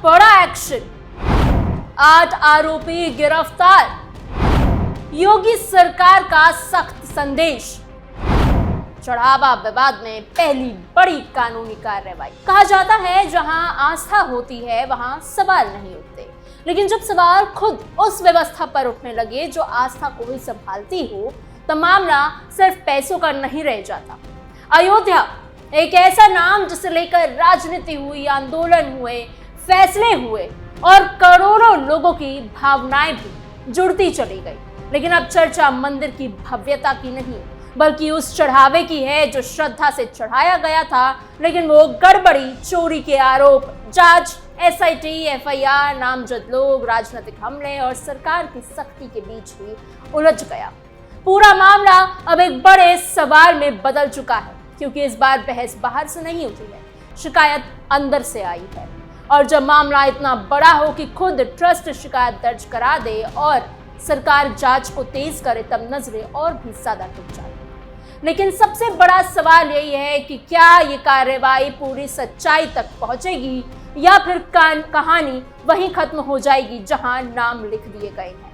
बड़ा एक्शन, 8 आरोपी गिरफ्तार, योगी सरकार का सख्त संदेश, चढ़ावा विवाद में पहली बड़ी कानूनी कार्रवाई। कहा जाता है जहां आस्था होती है वहां सवाल नहीं उठते, लेकिन जब सवाल खुद उस व्यवस्था पर उठने लगे जो आस्था को ही संभालती हो तो मामला सिर्फ पैसों का नहीं रह जाता। अयोध्या एक ऐसा नाम जिसे लेकर राजनीति हुई, आंदोलन हुए, फैसले हुए और करोड़ों लोगों की भावनाएं भी जुड़ती चली गई। लेकिन अब चर्चा मंदिर की भव्यता की नहीं बल्कि उस चढ़ावे की है जो श्रद्धा से चढ़ाया गया था, लेकिन वो गड़बड़ी, चोरी के आरोप, जांच, एसआईटी, एफआईआर, नामजद लोग, राजनीतिक हमले और सरकार की सख्ती के बीच ही उलझ गया। पूरा मामला अब एक बड़े सवाल में बदल चुका है, क्योंकि इस बार बहस बाहर से नहीं उठी है, शिकायत अंदर से आई है। और जब मामला इतना बड़ा हो कि खुद ट्रस्ट शिकायत दर्ज करा दे और सरकार जांच को तेज करे तब नजरें और भी ज्यादा टिक जाती। लेकिन सबसे बड़ा सवाल यही है कि क्या ये कार्रवाई पूरी सच्चाई तक पहुंचेगी या फिर कहानी वहीं खत्म हो जाएगी जहां नाम लिख दिए गए हैं।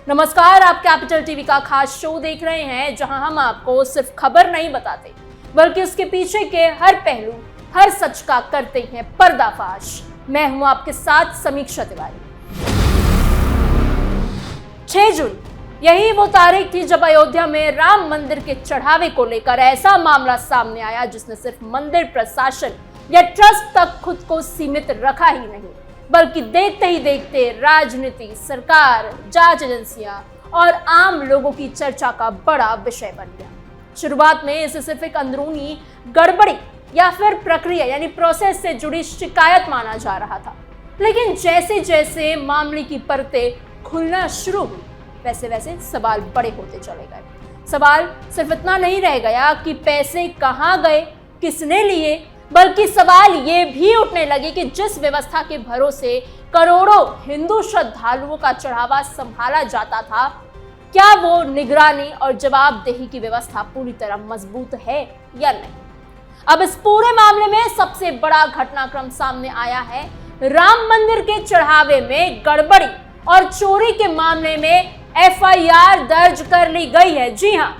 नमस्कार, आप कैपिटल टीवी का खास शो देख रहे हैं जहां हम आपको सिर्फ खबर नहीं बताते बल्कि उसके पीछे के हर पहलू, हर सच का करते हैं पर्दाफाश। मैं हूं आपके साथ समीक्षा तिवारी। 6 जून यही वो तारीख थी जब अयोध्या में राम मंदिर के चढ़ावे को लेकर ऐसा मामला सामने आया जिसने सिर्फ मंदिर प्रशासन या ट्रस्ट तक खुद को सीमित रखा ही नहीं बल्कि देखते ही देखते राजनीति, सरकार, जांच एजेंसियां और आम लोगों की चर्चा का बड़ा विषय बन गया। शुरुआत में इसे सिर्फ एक अंदरूनी गड़बड़ी या फिर प्रक्रिया यानी प्रोसेस से जुड़ी शिकायत माना जा रहा था, लेकिन जैसे जैसे मामले की परतें खुलना शुरू हुई वैसे वैसे सवाल बड़े होते चले गए। सवाल सिर्फ इतना नहीं रह गया कि पैसे कहाँ गए, किसने लिए, बल्कि सवाल ये भी उठने लगे कि जिस व्यवस्था के भरोसे करोड़ों हिंदू श्रद्धालुओं का चढ़ावा संभाला जाता था, क्या वो निगरानी और जवाबदेही की व्यवस्था पूरी तरह मजबूत है या नहीं। अब इस पूरे मामले में सबसे बड़ा घटनाक्रम सामने आया है। राम मंदिर के चढ़ावे में गड़बड़ी और चोरी के मामले में एफआईआर दर्ज कर ली गई है। जी हां,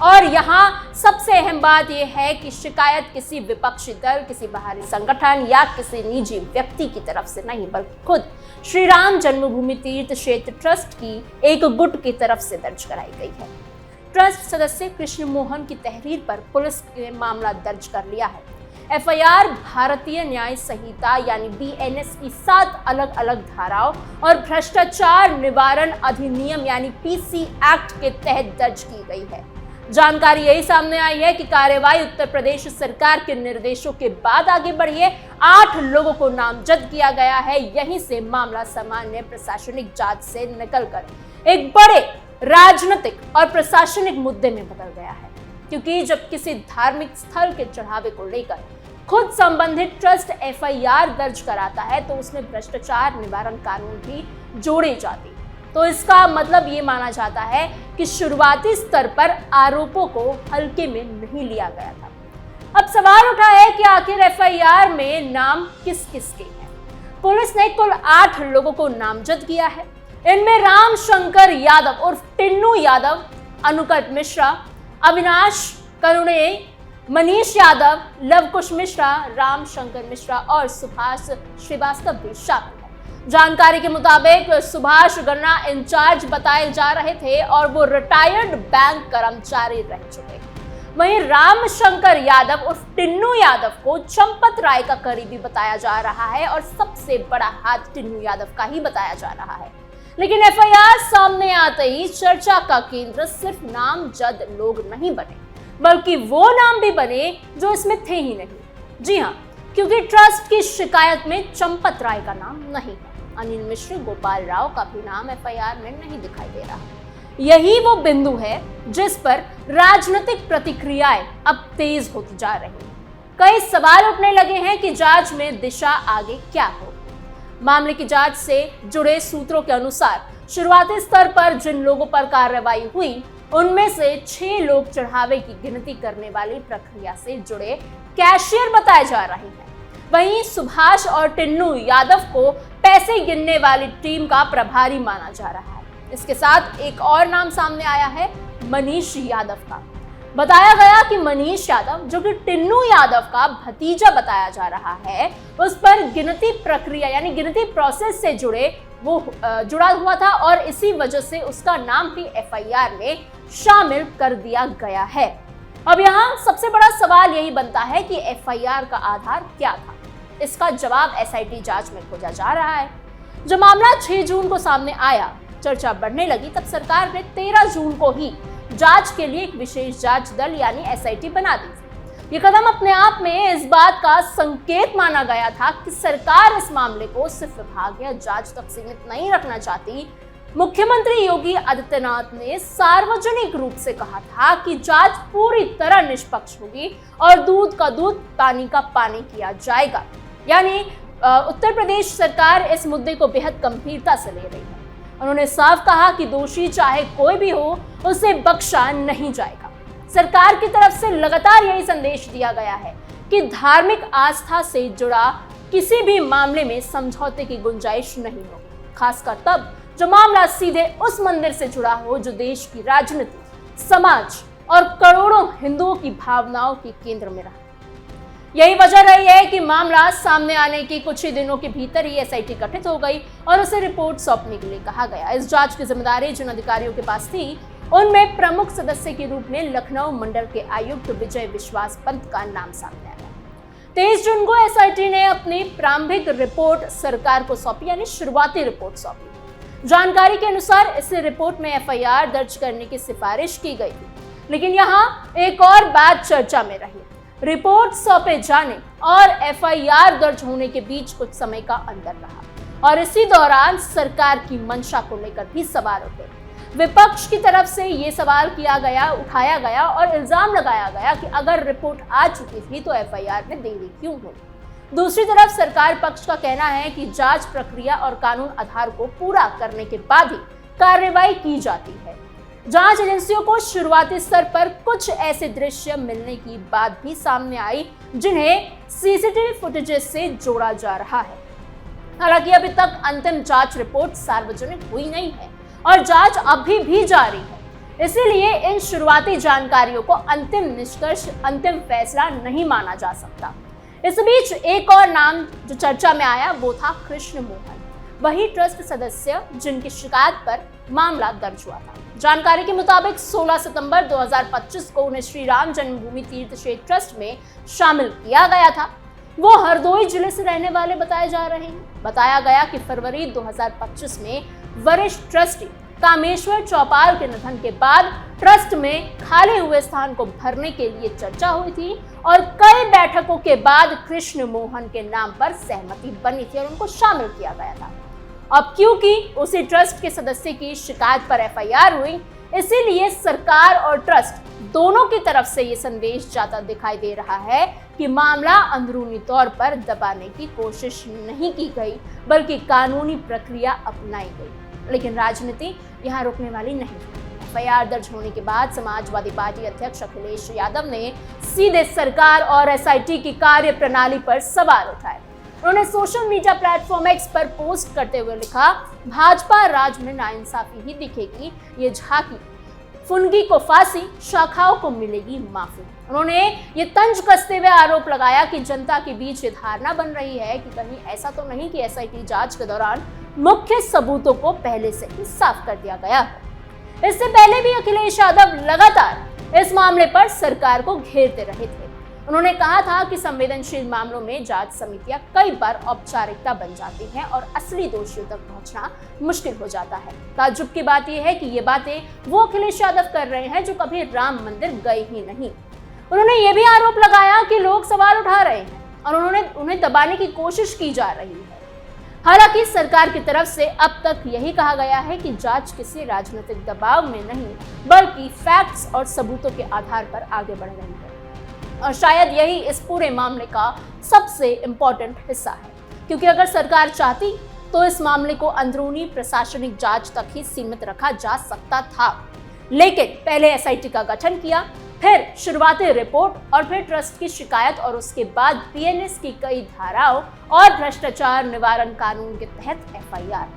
और यहां सबसे अहम बात यह है कि शिकायत किसी विपक्षी दल, किसी बाहरी संगठन या किसी निजी व्यक्ति की तरफ से नहीं बल्कि खुद श्री राम जन्मभूमि तीर्थ क्षेत्र ट्रस्ट की एक गुट की तरफ से दर्ज कराई गई है। ट्रस्ट सदस्य कृष्ण मोहन की तहरीर पर पुलिस ने मामला दर्ज कर लिया है। एफआईआर भारतीय न्याय संहिता यानी बीएनएस की 7 अलग अलग धाराओं और भ्रष्टाचार निवारण अधिनियम यानी पीसी एक्ट के तहत दर्ज की गई है। जानकारी यही सामने आई है कि कार्रवाई उत्तर प्रदेश सरकार के निर्देशों के बाद आगे बढ़ी है। 8 लोगों को नामजद किया गया है। यहीं से मामला सामान्य प्रशासनिक जांच से निकलकर एक बड़े राजनीतिक और प्रशासनिक मुद्दे में बदल गया है, क्योंकि जब किसी धार्मिक स्थल के चढ़ावे को लेकर खुद संबंधित ट्रस्ट एफआईआर दर्ज कराता है तो उसमें भ्रष्टाचार निवारण कानून भी जोड़े जाते। तो इसका मतलब ये माना जाता है कि शुरुआती स्तर पर आरोपों को हल्के में नहीं लिया गया था। अब सवाल उठा है कि आखिर एफआईआर में नाम किस किस के हैं। पुलिस ने कुल 8 लोगों को नामजद किया है। इनमें राम शंकर यादव उर्फ टिन्नू यादव, अनुकट मिश्रा, अविनाश करुणे, मनीष यादव, लवकुश मिश्रा, राम शंकर मिश्रा और सुभाष श्रीवास्तव भी शामिल है। जानकारी के मुताबिक सुभाष गन्ना इंचार्ज बताए जा रहे थे और वो रिटायर्ड बैंक कर्मचारी रह चुके। वहीं राम शंकर यादव उर्फ टिन्नू यादव को चंपत राय का करीबी बताया जा रहा है और सबसे बड़ा हाथ टिन्नू यादव का ही बताया जा रहा है। लेकिन एफआईआर सामने आते ही चर्चा का केंद्र सिर्फ नामजद लोग नहीं बने बल्कि वो नाम भी बने जो इसमें थे ही नहीं। जी हाँ, क्योंकि ट्रस्ट की शिकायत में चंपत राय का नाम नहीं है। अनिल मिश्र, गोपाल राव का भी नाम एफआईआर में नहीं दिखाई दे रहा। यही वो बिंदु है जिस पर राजनीतिक प्रतिक्रियाएं अब तेज होती जा रही हैं। कई सवाल उठने लगे हैं कि जांच में दिशा आगे क्या हो। मामले की जांच से जुड़े सूत्रों के अनुसार शुरुआती स्तर पर जिन लोगों पर कार्रवाई हुई उनमें से 6 लोग चढ़ावे की गिनती करने वाली प्रक्रिया से जुड़े कैशियर बताए जा रहे हैं। वहीं सुभाष और टिन्नू यादव को पैसे गिनने वाली टीम का प्रभारी माना जा रहा है। इसके साथ एक और नाम सामने आया है मनीष यादव का। बताया गया कि मनीष यादव, जो कि टिन्नू यादव का भतीजा बताया जा रहा है, उस पर गिनती प्रक्रिया यानी गिनती प्रोसेस से जुड़ा हुआ था और इसी वजह से उसका नाम भी एफआईआर में शामिल कर दिया गया है। अब यहाँ सबसे बड़ा सवाल यही बनता है कि एफआईआर का आधार क्या था। इसका जवाब एसआईटी जांच में खोजा जा रहा है। जब मामला 6 जून को सामने आया, चर्चा बढ़ने लगी, तब सरकार ने 13 जून को ही जांच के लिए एक विशेष जांच दल यानी एसआईटी बना दी थी। ये कदम अपने आप में इस बात का संकेत माना गया था कि सरकार इस मामले को सिर्फ विभाग या जांच तक सीमित नहीं रखना चाहती। मुख्यमंत्री योगी आदित्यनाथ ने सार्वजनिक रूप से कहा था कि जांच पूरी तरह निष्पक्ष होगी और दूध का दूध, पानी का पानी किया जाएगा। यानी उत्तर प्रदेश सरकार इस मुद्दे को बेहद गंभीरता से ले रही है। उन्होंने साफ कहा कि दोषी चाहे कोई भी हो, उसे बख्शा नहीं जाएगा। सरकार की तरफ से लगातार यही संदेश दिया गया है कि धार्मिक आस्था से जुड़ा किसी भी मामले में समझौते की गुंजाइश नहीं होगी, खासकर तब जो मामला सीधे उस मंदिर से जुड़ा हो जो देश की राजनीति, समाज और करोड़ों हिंदुओं की भावनाओं के केंद्र में रहा। यही वजह रही है कि मामला सामने आने के कुछ ही दिनों के भीतर ही एसआईटी गठित हो गई और उसे रिपोर्ट सौंपने के लिए कहा गया। इस जांच की जिम्मेदारी जिन अधिकारियों के पास थी, उनमें प्रमुख सदस्य के रूप में लखनऊ मंडल के आयुक्त विजय विश्वास पंत का नाम सामने आया। 23 जून को एसआईटी ने अपनी प्रारंभिक रिपोर्ट सरकार को सौंपी, यानी शुरुआती रिपोर्ट सौंपी। जानकारी के अनुसार इस रिपोर्ट में एफआईआर दर्ज करने की सिफारिश की गई थी, लेकिन यहाँ एक और बात चर्चा में रही। रिपोर्ट सौंपे जाने और एफआईआर दर्ज होने के बीच कुछ समय का अंतर रहा और इसी दौरान सरकार की मंशा को लेकर भी सवाल उठे। विपक्ष की तरफ से ये सवाल उठाया गया और इल्जाम लगाया गया कि अगर रिपोर्ट आ चुकी थी तो एफआईआर में देरी क्यों हुई। दूसरी तरफ सरकार पक्ष का कहना है कि जांच प्रक्रिया और कानून आधार को पूरा करने के बाद ही कार्रवाई की जाती है। जांच एजेंसियों को शुरुआती स्तर पर कुछ ऐसे दृश्य मिलने की बात भी सामने आई जिन्हें सीसीटीवी फुटेजेस से जोड़ा जा रहा है। हालांकि अभी तक अंतिम जांच रिपोर्ट सार्वजनिक हुई नहीं है और जांच अभी भी जारी है, इसीलिए इन शुरुआती जानकारियों को अंतिम निष्कर्ष, अंतिम फैसला नहीं माना जा सकता। इस बीच एक और नाम जो चर्चा में आया वो था कृष्ण मोहन, वही ट्रस्ट सदस्य जिनकी शिकायत पर मामला दर्ज हुआ था। जानकारी के मुताबिक 16 सितंबर 2025 को उन्हें श्री राम जन्मभूमि तीर्थ क्षेत्र ट्रस्ट में शामिल किया गया था। वो हरदोई जिले से रहने वाले बताए जा रहे हैं। बताया गया कि फरवरी 2025 में वरिष्ठ ट्रस्टी कामेश्वर चौपाल के निधन के बाद ट्रस्ट में खाली हुए स्थान को भरने के लिए चर्चा हुई थी और कई बैठकों के बाद कृष्ण मोहन के नाम पर सहमति बनी थी और उनको शामिल किया गया था। अब क्योंकि उसी ट्रस्ट के सदस्य की शिकायत पर एफआईआर हुई, इसीलिए सरकार और ट्रस्ट दोनों की तरफ से ये संदेश जाता दिखाई दे रहा है कि मामला अंदरूनी तौर पर दबाने की कोशिश नहीं की गई, बल्कि कानूनी प्रक्रिया अपनाई गई। लेकिन राजनीति यहाँ रुकने वाली नहीं। एफआईआर दर्ज होने के बाद समाजवादी पार्टी अध्यक्ष अखिलेश यादव ने सीधे सरकार और एसआईटी की कार्य प्रणाली पर सवाल उठाए। उन्होंने सोशल मीडिया प्लेटफॉर्म एक्स पर पोस्ट करते हुए लिखा, भाजपा राज में नाइंसाफी ही दिखेगी, ये झांकी, फुनगी को फांसी, शाखाओं को मिलेगी माफी। उन्होंने ये तंज कसते हुए आरोप लगाया कि जनता के बीच ये धारणा बन रही है कि कहीं ऐसा तो नहीं कि एसआईटी जांच के दौरान मुख्य सबूतों को पहले से ही साफ कर दिया गया है। इससे पहले भी अखिलेश यादव लगातार इस मामले पर सरकार को घेरते रहे थे। उन्होंने कहा था कि संवेदनशील मामलों में जांच समितियां कई बार औपचारिकता बन जाती हैं और असली दोषियों तक पहुंचना मुश्किल हो जाता है। ताज्जुब की बात यह है कि ये बातें वो अखिलेश यादव कर रहे हैं जो कभी राम मंदिर गए ही नहीं। उन्होंने ये भी आरोप लगाया कि लोग सवाल उठा रहे हैं और उन्हें दबाने की कोशिश की जा रही है। हालांकि सरकार की तरफ से अब तक यही कहा गया है कि जांच किसी राजनीतिक दबाव में नहीं, बल्कि फैक्ट्स और सबूतों के आधार पर आगे बढ़ रही है। और शायद यही इस पूरे मामले का सबसे इम्पोर्टेंट हिस्सा है, क्योंकि अगर सरकार चाहती तो इस मामले को अंदरूनी प्रशासनिक जांच तक ही सीमित रखा जा सकता था। लेकिन पहले एसआईटी का गठन किया, फिर शुरुआती रिपोर्ट और फिर ट्रस्ट की शिकायत और उसके बाद बीएनएस की कई धाराओं और भ्रष्टाचार निवारण कानून के तहत एफआईआर।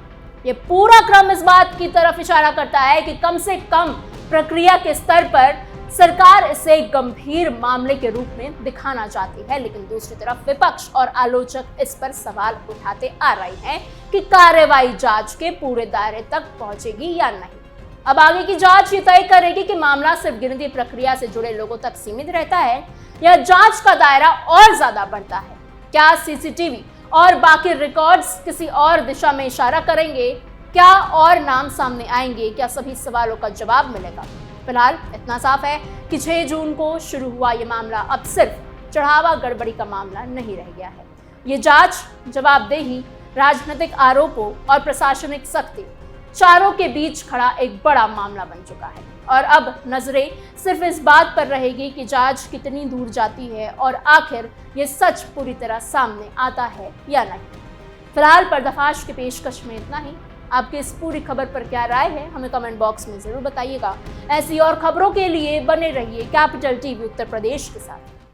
ये पूरा क्रम इस बात की तरफ इशारा करता है कि कम से कम प्रक्रिया के स्तर पर सरकार इसे गंभीर मामले के रूप में दिखाना चाहती है, लेकिन दूसरी तरफ विपक्ष और आलोचक इस पर सवाल उठाते आ रहे हैं कि कार्रवाई जांच के पूरे दायरे तक पहुंचेगी या नहीं। अब आगे की जांच ये तय करेगी कि मामला सिर्फ गिनती प्रक्रिया से जुड़े लोगों तक सीमित रहता है या जांच का दायरा और ज्यादा बढ़ता है। क्या सीसीटीवी और बाकी रिकॉर्ड्स किसी और दिशा में इशारा करेंगे? क्या और नाम सामने आएंगे? क्या सभी सवालों का जवाब मिलेगा? फिलहाल इतना साफ है कि 6 जून को शुरू हुआ ये मामला अब सिर्फ चढ़ावा गड़बड़ी का मामला नहीं रह गया है। ये जांच, जवाबदेही, राजनीतिक आरोपों और प्रशासनिक सख्ती चारों के बीच खड़ा एक बड़ा मामला बन चुका है और अब नजरें सिर्फ इस बात पर रहेगी कि जांच कितनी दूर जाती है और आखिर ये सच पूरी तरह सामने आता है या नहीं। फिलहाल पर्दाफाश की पेशकश में इतना ही। आपकी इस पूरी खबर पर क्या राय है हमें कमेंट बॉक्स में जरूर बताइएगा। ऐसी और खबरों के लिए बने रहिए कैपिटल टीवी उत्तर प्रदेश के साथ।